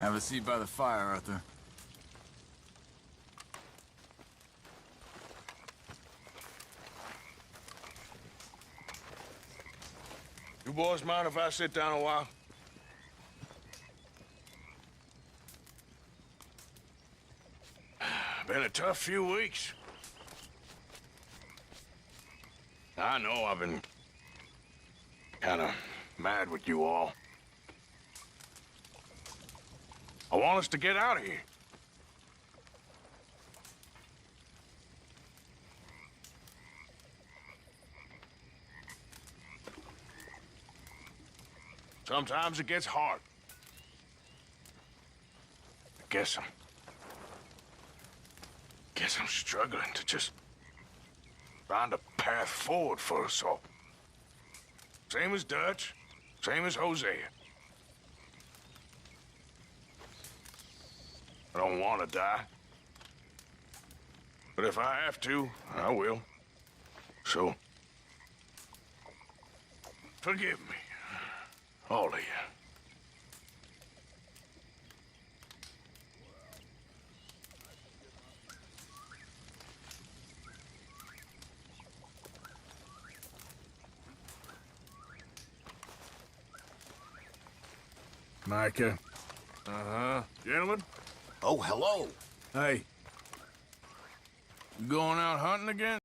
Have a seat by the fire, Arthur. You boys mind if I sit down a while? Been a tough few weeks. I know I've been kinda mad with you all. I want us to get out of here. Sometimes it gets hard. I guess I'm struggling to just find a path forward for us all. Same as Dutch, same as Hosea. I don't want to die. But if I have to, I will. So, forgive me, all of you. Micah. Gentlemen? Oh, hello. Hey. You going out hunting again?